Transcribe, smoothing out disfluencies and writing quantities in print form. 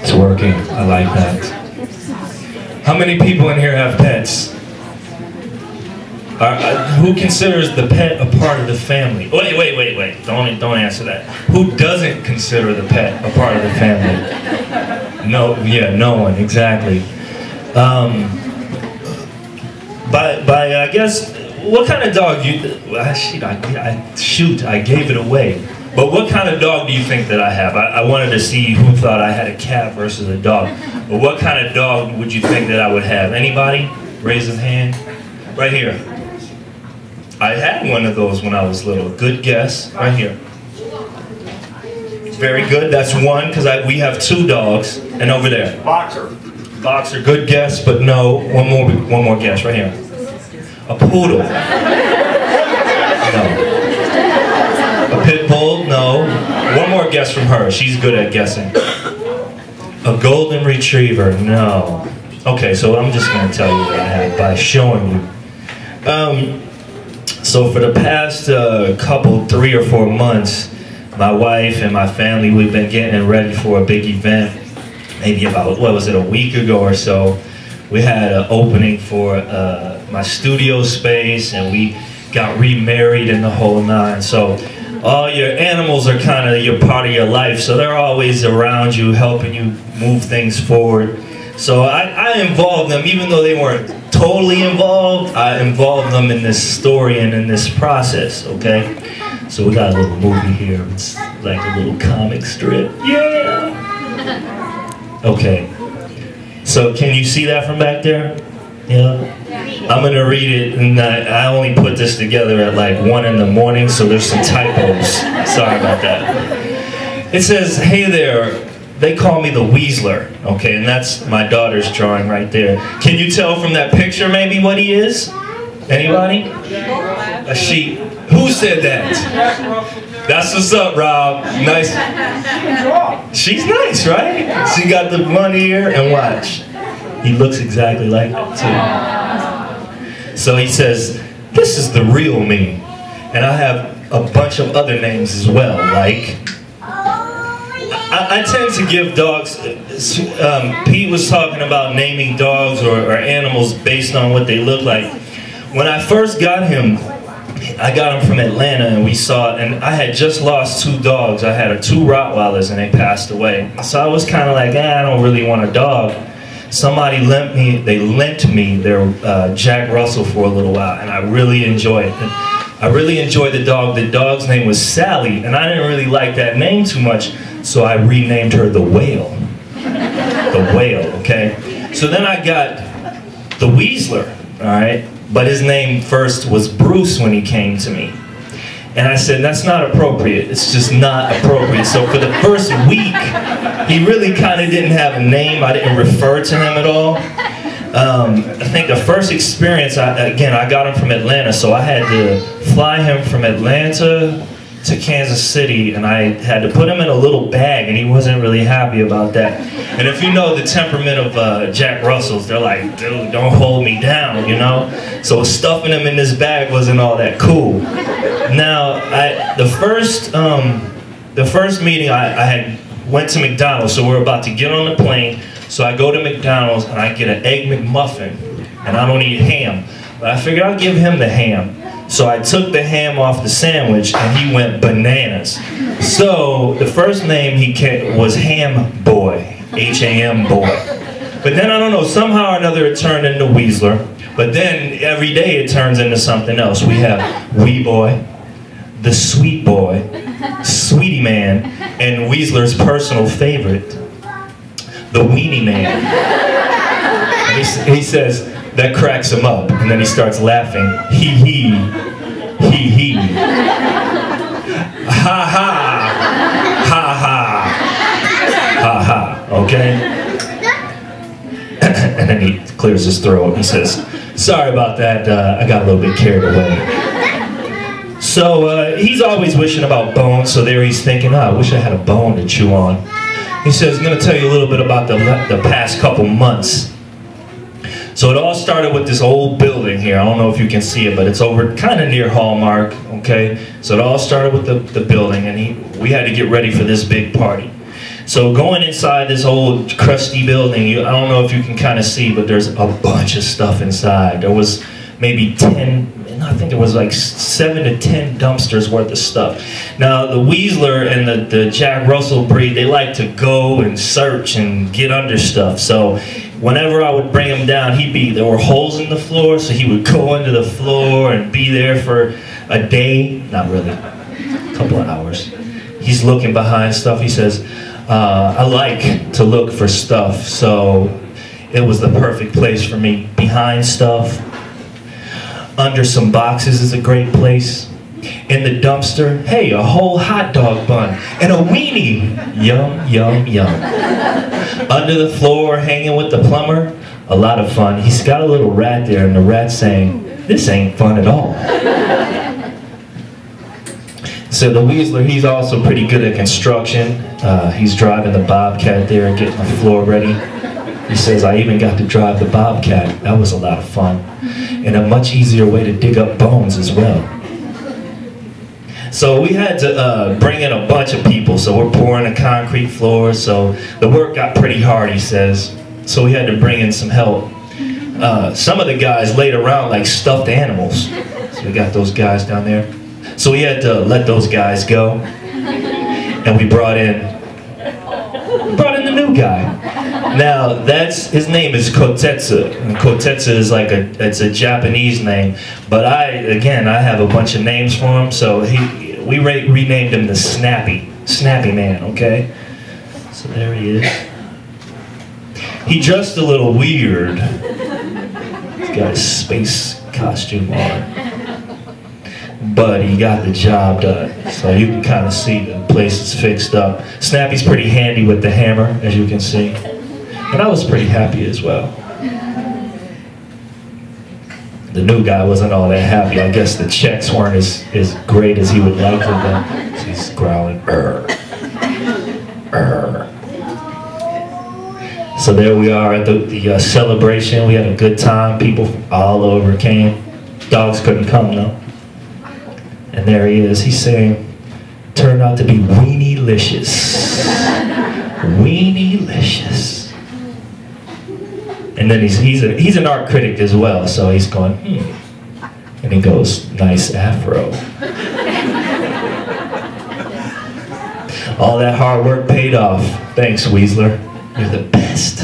It's working. I like that. How many people in here have pets? Who considers the pet a part of the family? Wait. Don't answer that. Who doesn't consider the pet a part of the family? No, yeah, no one, exactly. I guess, what kind of dog I gave it away. But what kind of dog do you think that I have? I wanted to see who thought I had a cat versus a dog. But what kind of dog would you think that I would have? Anybody? Raise a hand. Right here. I had one of those when I was little. Good guess. Right here. Very good. That's one, because we have two dogs. And over there. Boxer. Boxer. Good guess, but no. One more guess. Right here. A poodle. No. A pit bull? No. One more guess from her. She's good at guessing. A golden retriever? No. Okay, so I'm just going to tell you what I have by showing you. So for the past couple, 3 or 4 months, my wife and my family, we've been getting ready for a big event. Maybe about, what was it, a week ago or so. We had an opening for my studio space, and we got remarried and the whole nine. So all your animals are kind of your part of your life, so they're always around you, helping you move things forward. So I involved them, even though they weren't totally involved, I involved them in this story and in this process, okay? So we got a little movie here. It's like a little comic strip. Yeah! Okay. So can you see that from back there? Yeah? I'm going to read it, and I only put this together at like 1 in the morning, so there's some typos. Sorry about that. It says, hey there, they call me the Weaseler, okay, and that's my daughter's drawing right there. Can you tell from that picture maybe what he is? Anybody? A sheep. Who said that? That's what's up, Rob. Nice. She's nice, right? She got the one ear, and watch. He looks exactly like that too. So he says, this is the real me. And I have a bunch of other names as well, like, I tend to give dogs, Pete was talking about naming dogs or animals based on what they look like. When I first got him, I got him from Atlanta, and we saw, and I had just lost 2 dogs. I had 2 Rottweilers, and they passed away. So I was kind of like, I don't really want a dog. Somebody lent me their Jack Russell for a little while, and I really enjoyed it. I really enjoyed the dog. The dog's name was Sally, and I didn't really like that name too much, so I renamed her the Whale. The Whale, okay? So then I got the Weaseler, all right? But his name first was Bruce when he came to me. And I said, that's not appropriate. It's just not appropriate. So for the first week, he really kind of didn't have a name. I didn't refer to him at all. I think the first experience, again, I got him from Atlanta, so I had to fly him from Atlanta to Kansas City, and I had to put him in a little bag, and he wasn't really happy about that. And if you know the temperament of Jack Russells, they're like, dude, don't hold me down, you know? So stuffing him in this bag wasn't all that cool. Now, the first meeting I went to McDonald's, so we're about to get on the plane, so I go to McDonald's and I get an Egg McMuffin, and I don't eat ham. But I figured I'll give him the ham. So I took the ham off the sandwich, and he went bananas. So the first name was Ham Boy, H-A-M Boy. But then, I don't know, somehow or another it turned into Weaseler. But then every day it turns into something else. We have Wee Boy, the Sweet Boy, Sweetie Man, and Weaseler's personal favorite, the Weenie Man. And he says, that cracks him up, and then he starts laughing. Hee hee, hee hee. Ha ha, ha ha, ha ha, okay? And then he clears his throat. He says, sorry about that, I got a little bit carried away. So he's always wishing about bones, so there he's thinking, oh, I wish I had a bone to chew on. He says, I'm going to tell you a little bit about the past couple months. So it all started with this old building here. I don't know if you can see it, but it's over kind of near Hallmark, okay? So it all started with the building, and we had to get ready for this big party. So going inside this old crusty building, I don't know if you can kind of see, but there's a bunch of stuff inside. There was maybe 10, I think it was like 7 to 10 dumpsters worth of stuff. Now the Weaseler and the Jack Russell breed, they like to go and search and get under stuff. So whenever I would bring him down, there were holes in the floor, so he would go under the floor and be there for a day, not really, a couple of hours. He's looking behind stuff. He says, I like to look for stuff, so it was the perfect place for me. Behind stuff, under some boxes is a great place. In the dumpster, hey, a whole hot dog bun and a weenie. Yum, yum, yum. Under the floor, hanging with the plumber, a lot of fun. He's got a little rat there, and the rat's saying, this ain't fun at all. So the Weaseler, he's also pretty good at construction. He's driving the Bobcat there and getting the floor ready. He says, I even got to drive the Bobcat. That was a lot of fun. And a much easier way to dig up bones as well. So we had to bring in a bunch of people. So we're pouring a concrete floor. So the work got pretty hard, he says. So we had to bring in some help. Some of the guys laid around like stuffed animals. So we got those guys down there. So we had to let those guys go. And we brought in the new guy. Now, his name is Kotetsu, and Kotetsu is like it's a Japanese name, but I have a bunch of names for him, so we renamed him the Snappy Man, okay? So there he is. He dressed a little weird. He's got a space costume on, but he got the job done, so you can kind of see the place is fixed up. Snappy's pretty handy with the hammer, as you can see. And I was pretty happy as well. The new guy wasn't all that happy. I guess the checks weren't as great as he would like them. So he's growling, "Urgh. Urgh." So there we are at the celebration. We had a good time. People from all over came. Dogs couldn't come though. And there he is. He's saying, turned out to be weenie-licious. Weenie-licious. And then he's an art critic as well, so he's going, And he goes, nice afro. All that hard work paid off. Thanks, Weaseler. You're the best.